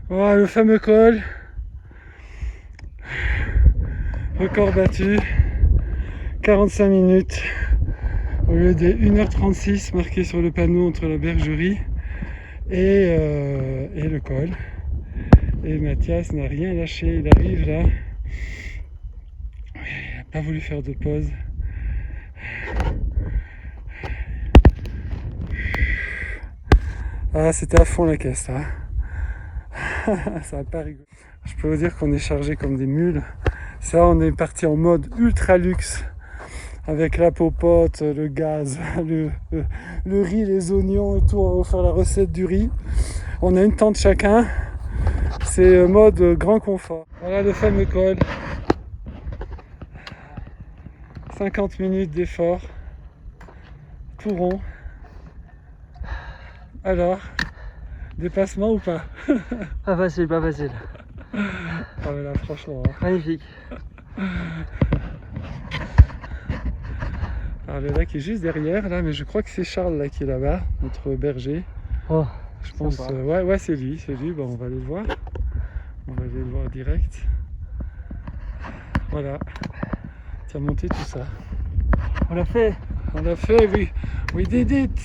Voilà le fameux col. Record battu. 45 minutes au lieu de 1h36 marqué sur le panneau entre la bergerie et le col. Et Mathias n'a rien lâché, il arrive là. Il n'a pas voulu faire de pause. Ah, c'était à fond la caisse là. Ça va pas rigoler. Je peux vous dire qu'on est chargé comme des mules. Ça, on est parti en mode ultra luxe avec la popote, le gaz, le riz, les oignons et tout. On va vous faire la recette du riz. On a une tente chacun. C'est mode grand confort. Voilà le fameux col. 50 minutes d'effort. Tout rond. Alors, dépassement ou pas? Pas facile, pas facile. Ah mais là franchement. Magnifique. Alors le lac est juste derrière là, mais je crois que c'est Charles là qui est là-bas, notre berger. Oh, Je pense, ouais c'est lui, Bon, on va aller le voir. On va aller le voir direct. Voilà. Tu as monté tout ça. on l'a fait. On l'a fait, oui. We did it.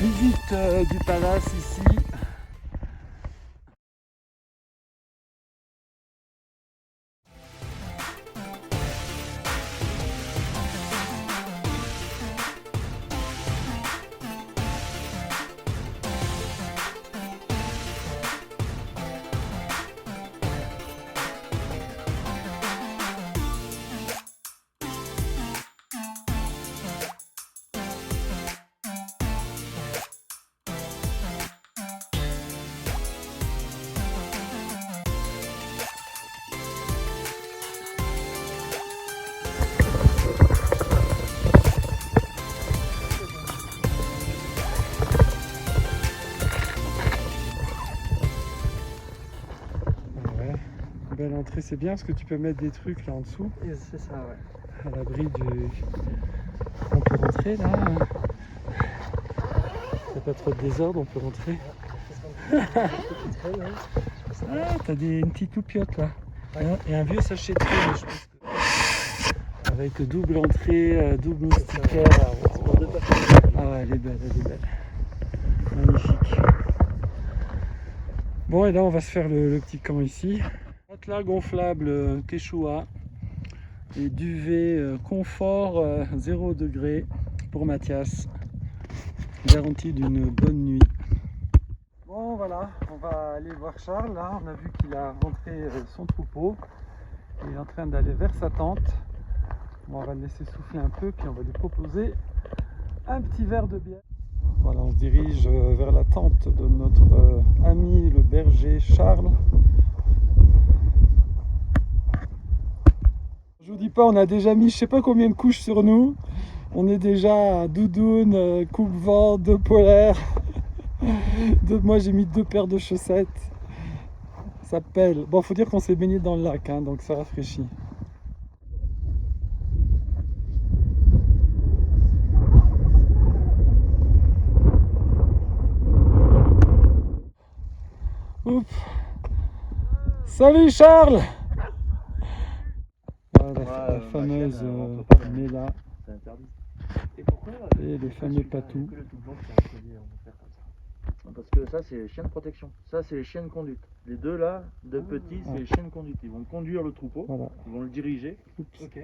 Visite du palace ici. Belle entrée, c'est bien parce que tu peux mettre des trucs là en dessous. C'est ça, ouais. À l'abri du... On peut rentrer là. Il n'y a pas trop de désordre, on peut rentrer. Ah, t'as une petite loupiote là. Et un vieux sachet de thé, je pense que... Avec double entrée, double moustiquaire. Ah ouais, elle est belle, Magnifique. Bon, et là on va se faire le petit camp ici. Matelas gonflable Quechua et duvet confort 0 degré pour Mathias. Garantie d'une bonne nuit. Bon voilà, on va aller voir Charles là. On a vu qu'il a rentré son troupeau. Il est en train d'aller vers sa tente. Bon, on va le laisser souffler un peu puis on va lui proposer un petit verre de bière. Voilà, on se dirige vers la tente de notre ami le berger Charles. Je vous dis pas, on a déjà mis je sais pas combien de couches sur nous. On est déjà à doudoune, coupe-vent, 2 polaires. Moi j'ai mis 2 paires de chaussettes. Ça pèle. Bon, faut dire qu'on s'est baigné dans le lac, hein, donc ça rafraîchit. Oups. Salut Charles. Voilà, la fameuse Mela. C'est interdit. Et pourquoi et les fameux patous. Parce que ça c'est les chiens de protection, ça c'est les chiens de conduite. Les deux là, de petits, c'est les chiens de conduite. Ils vont conduire le troupeau, ils vont le diriger. Oups. Ok.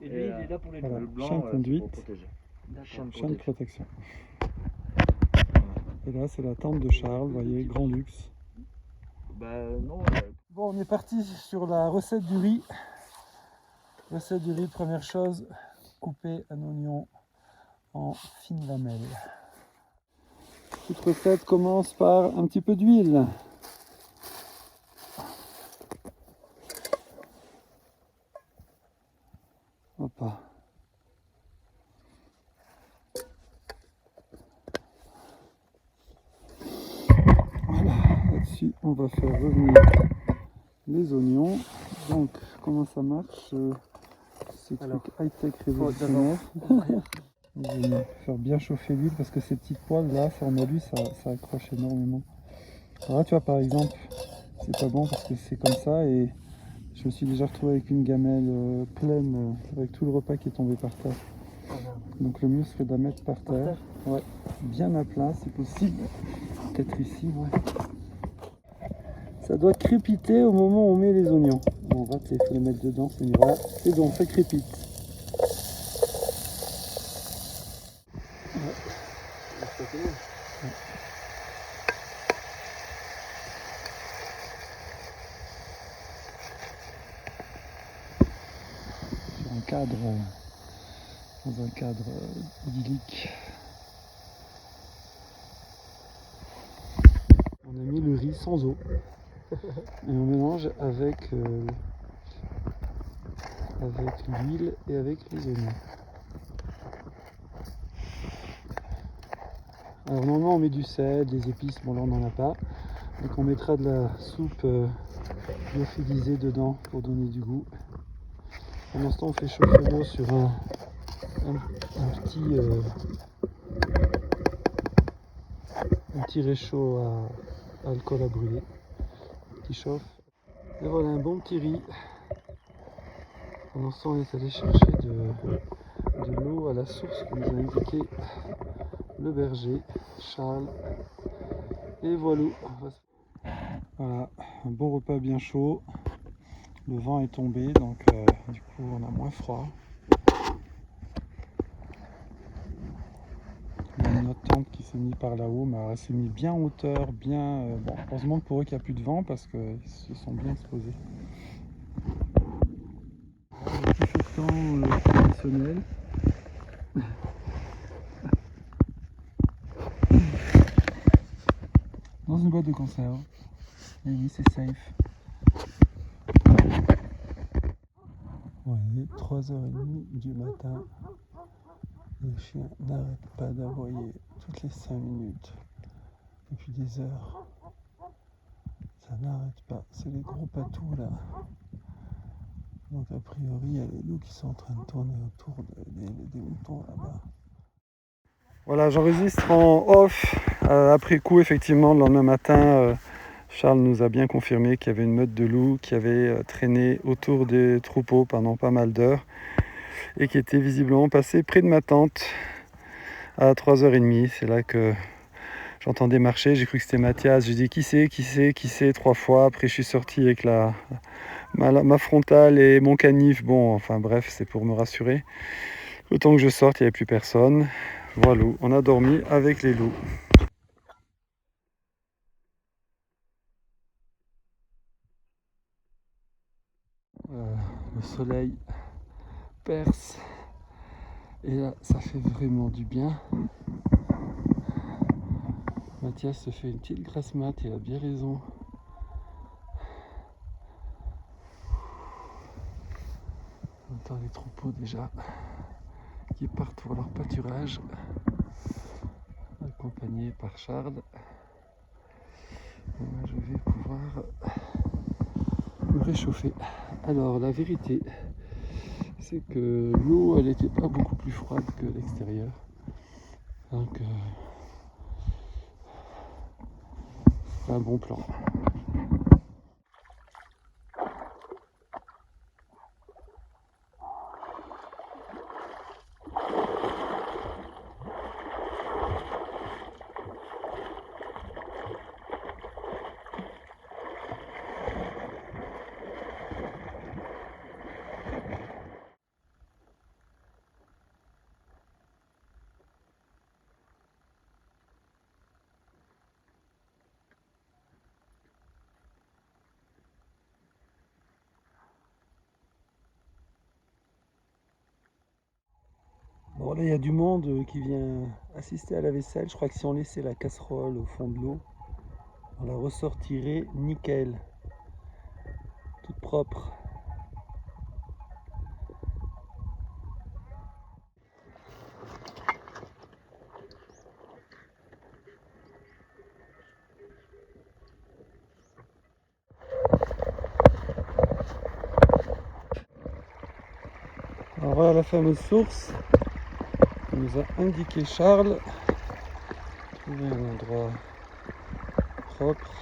Et lui, il est là pour les voilà. deux. Le blanc, Chien de c'est conduite. pour protéger. Chien de Chien de protection. protection. Et là, c'est la tente de Charles, vous voyez, grand luxe. Bah non. Bon, on est parti sur la recette du riz. Recette du riz, première chose, couper un oignon en fines lamelles. Toute recette commence par un petit peu d'huile. Hop. Voilà, là-dessus, on va faire revenir les oignons. Donc, comment ça marche ces trucs high-tech révolutionnaires. Les oignons. Faire bien chauffer l'huile parce que ces petites poils là, en alu, ça accroche énormément. Alors là, tu vois, par exemple, c'est pas bon parce que c'est comme ça et je me suis déjà retrouvé avec une gamelle pleine avec tout le repas qui est tombé par terre. Donc le mieux serait de la mettre par terre. Ouais, bien à plat si possible. Peut-être ici, ouais. Ça doit crépiter au moment où on met les oignons. Bon, on va, il faut les mettre dedans, c'est mieux. Voilà, c'est bon, ça crépite. Ouais. Sur un cadre, dans un cadre idyllique. On a mis le riz sans eau et on mélange avec l'huile et avec les oignons. Alors normalement on met du sel, des épices, bon là on n'en a pas. Donc on mettra de la soupe lyophilisée dedans pour donner du goût. Pendant ce temps on fait chauffer l'eau sur un petit réchaud à alcool à brûler qui chauffe. Et voilà un bon petit riz. Pendant ce temps on est allé chercher de l'eau à la source que nous a indiqué le berger Charles. Et voilà. Voilà, un bon repas bien chaud. Le vent est tombé donc du coup on a moins froid. Il y a notre tente qui s'est mise par là-haut, mais elle s'est mise bien en hauteur, bien. Bon, heureusement pour eux qu'il n'y a plus de vent parce qu'ils se sont bien exposés. Le petit feu de camp traditionnel. Dans une boîte de conserve. Et oui, c'est safe. Ouais, 3h30 du matin. Les chiens n'arrêtent pas d'aboyer toutes les 5 minutes. Depuis des heures. Ça n'arrête pas. C'est les gros patous là. Donc a priori, il y a les loups qui sont en train de tourner autour des moutons là-bas. Voilà, j'enregistre en off. Après coup, effectivement, le lendemain matin, Charles nous a bien confirmé qu'il y avait une meute de loups qui avait traîné autour des troupeaux pendant pas mal d'heures et qui était visiblement passé près de ma tente à 3h30. C'est là que j'entendais marcher, j'ai cru que c'était Mathias. J'ai dit qui c'est 3 fois. Après, je suis sorti avec ma frontale et mon canif. Bon, enfin bref, c'est pour me rassurer. Le temps que je sorte, il n'y avait plus personne. Voilà, on a dormi avec les loups. Le soleil perce et là ça fait vraiment du bien. Mathias se fait une petite grasse mat, il a bien raison. On entend les troupeaux déjà qui partent pour leur pâturage, accompagnés par Charles. Et moi je vais pouvoir me réchauffer. Alors la vérité, c'est que l'eau elle n'était pas beaucoup plus froide que l'extérieur. Donc c'est un bon plan. Bon, là, il y a du monde qui vient assister à la vaisselle. Je crois que si on laissait la casserole au fond de l'eau, on la ressortirait nickel, toute propre. Alors voilà la fameuse source que nous a indiqué Charles. Trouver un endroit propre.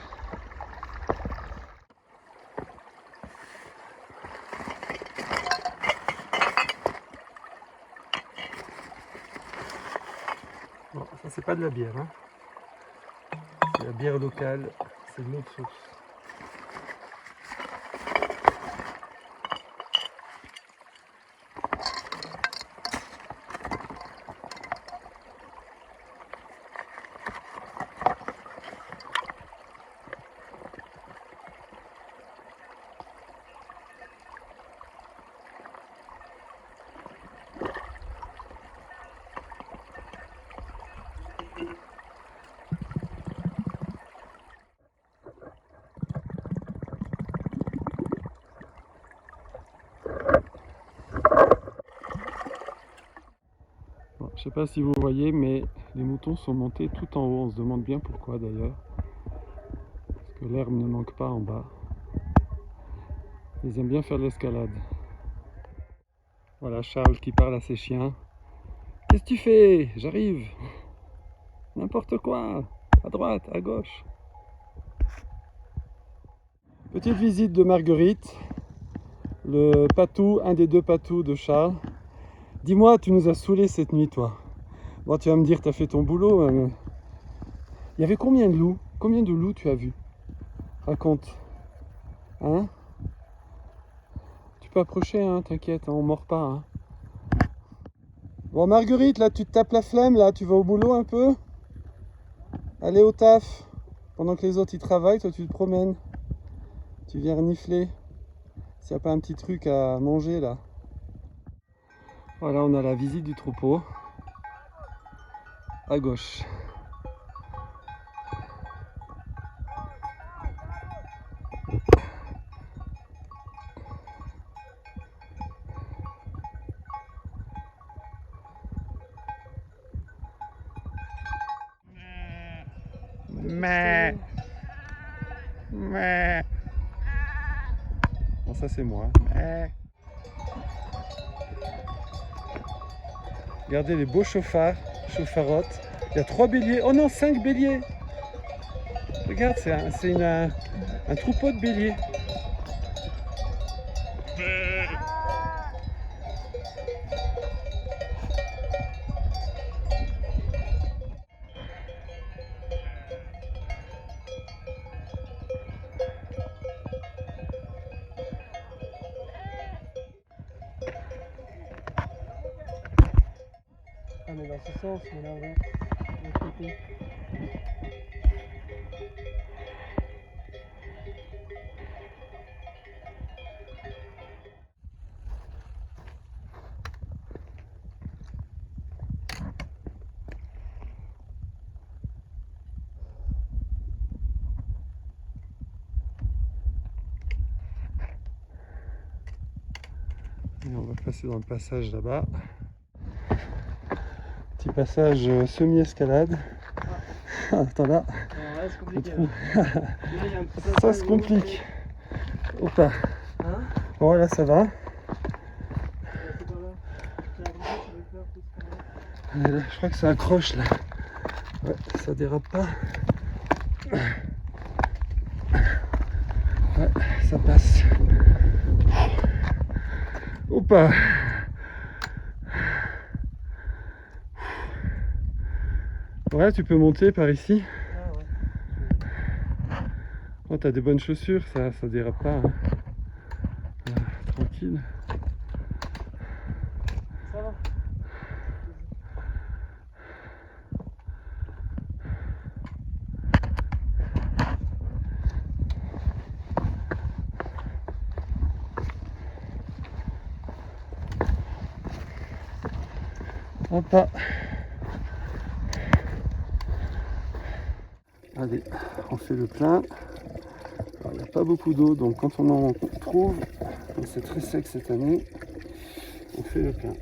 Bon, ça c'est pas de la bière, hein. C'est la bière locale, c'est de l'eau de source. Bon, je sais pas si vous voyez, mais les moutons sont montés tout en haut. On se demande bien pourquoi d'ailleurs. Parce que l'herbe ne manque pas en bas. Ils aiment bien faire de l'escalade. Voilà Charles qui parle à ses chiens. Qu'est-ce que tu fais? J'arrive. N'importe quoi. À droite, à gauche. Petite visite de Marguerite. Le patou, un des deux patous de Charles. Dis-moi, tu nous as saoulés cette nuit, toi. Bon, tu vas me dire, tu as fait ton boulot. Il y avait combien de loups? Combien de loups tu as vu? Raconte. Hein? Tu peux approcher, hein, t'inquiète, hein, on mord pas. Hein. Bon, Marguerite, là, tu te tapes la flemme, là, tu vas au boulot un peu? Allez au taf. Pendant que les autres, ils travaillent, toi, tu te promènes. Tu viens renifler. S'il n'y a pas un petit truc à manger, là. Voilà, on a la visite du troupeau. À gauche. Mais. Bon, ça c'est moi. Mais. Regardez les beaux chauffards, chauffarottes. Il y a 3 béliers. Oh non, 5 béliers. Regarde, c'est un troupeau de béliers. Ah mais dans ce sens, mais là, ouais. Et on va passer dans le passage là-bas. Petit passage semi-escalade. Ah, attends là. Ouais, c'est compliqué. Ça se complique. Opa. Hein? Bon là ça va. Là, je crois que ça accroche là. Ouais, ça dérape pas. Ouais, ça passe. Opa. Ouais, tu peux monter par ici. Ah ouais. Oh, t'as des bonnes chaussures, ça dérape pas. Hein. Tranquille. Ça va. Hop. Allez, on fait le plein. Alors, il n'y a pas beaucoup d'eau, donc quand on en trouve, c'est très sec cette année, on fait le plein.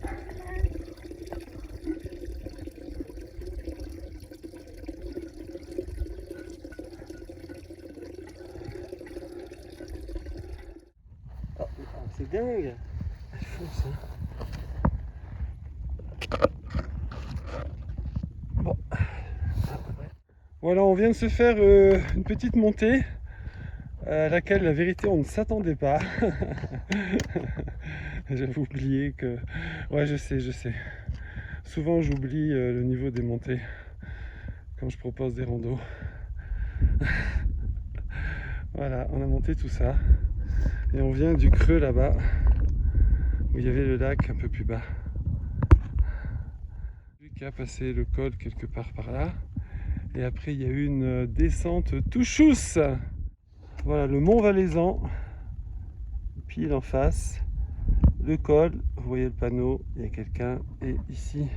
Oh, c'est dingue! Elle fonce, hein. Bon. Voilà, on vient de se faire une petite montée à laquelle la vérité on ne s'attendait pas. J'avais oublié que... Ouais, je sais. Souvent j'oublie le niveau des montées quand je propose des randos. Voilà, on a monté tout ça et on vient du creux là-bas où il y avait le lac un peu plus bas. Qui a passé le col quelque part par là et après il y a eu une descente tout chousse. Voilà le Mont Valaisan, pile en face, le col, vous voyez le panneau, il y a quelqu'un et ici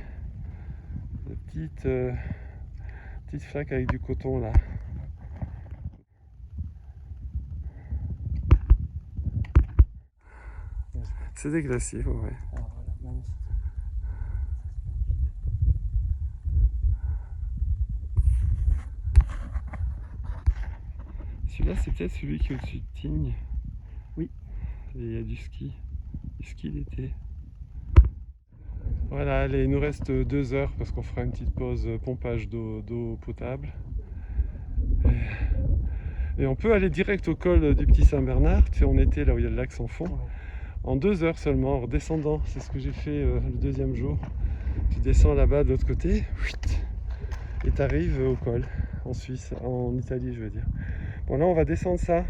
la petite flaque avec du coton là. C'est des glaciers, ouais. Ah, voilà, magnifique. Celui-là, c'est peut-être celui qui est au-dessus de Tignes. Oui. Et il y a du ski d'été. Voilà, allez, il nous reste 2 heures parce qu'on fera une petite pause pompage d'eau potable. Et on peut aller direct au col du Petit Saint-Bernard. Tu sais, on était là où il y a le lac sans fond. Ouais. En 2 heures seulement, en redescendant. C'est ce que j'ai fait le deuxième jour. Tu descends là-bas de l'autre côté et tu arrives au col, en Suisse, en Italie je veux dire. Bon là on va descendre ça.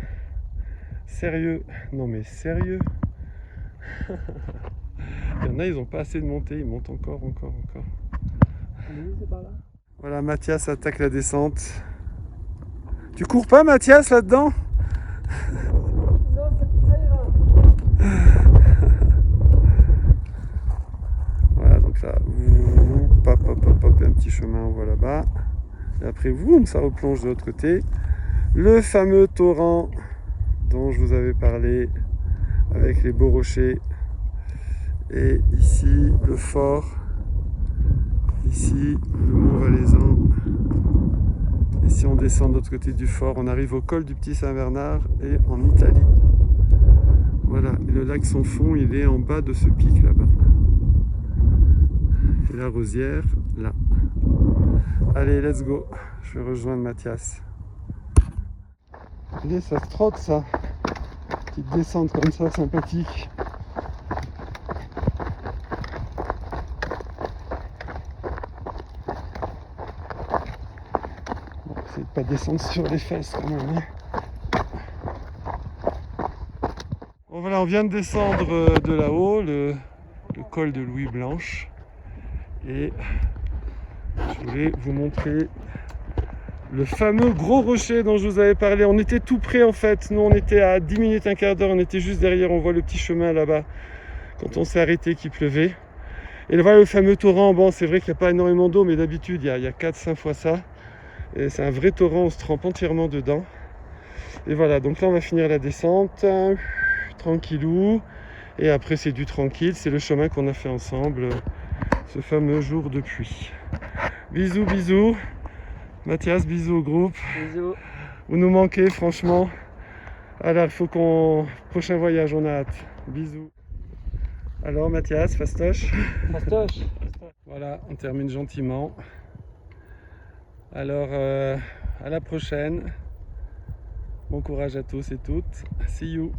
Sérieux? Non mais sérieux? Il y en a, ils n'ont pas assez de montée, ils montent encore. C'est par là. Voilà, Mathias attaque la descente. Tu cours pas Mathias là-dedans? Non, ça ira. Voilà, donc là, hop, un petit chemin, on voit là-bas. Et après, ça replonge de l'autre côté. Le fameux torrent dont je vous avais parlé, avec les beaux rochers. Et ici, le fort. Ici, le Mont Valaisan. Et si on descend de l'autre côté du fort, on arrive au col du Petit Saint-Bernard et en Italie. Voilà, et le lac sans fond, il est en bas de ce pic là-bas. Et la rosière, là. Allez, let's go. Je vais rejoindre Mathias. Allez, ça se trotte ça. Petite descente comme ça, sympathique. Bon, essayez de pas descendre sur les fesses quand même. Bon voilà, on vient de descendre de là-haut, le col de Louis Blanche. Et je voulais vous montrer le fameux gros rocher dont je vous avais parlé. On était tout près en fait. Nous on était à 10 minutes, un quart d'heure. On était juste derrière. On voit le petit chemin là-bas. Quand on s'est arrêté qu'il pleuvait. Et voilà le fameux torrent. Bon, c'est vrai qu'il n'y a pas énormément d'eau, mais d'habitude il y a 4-5 fois ça. Et c'est un vrai torrent. On se trempe entièrement dedans. Et voilà. Donc là on va finir la descente. Tranquillou. Et après c'est du tranquille. C'est le chemin qu'on a fait ensemble. Ce fameux jour de pluie. Bisous. Mathias, bisous au groupe. Bisous. Vous nous manquez franchement. Alors il faut qu'on... Prochain voyage, on a hâte. Bisous. Alors Mathias, fastoche. Fastoche. Voilà, on termine gentiment. Alors à la prochaine. Bon courage à tous et toutes. See you.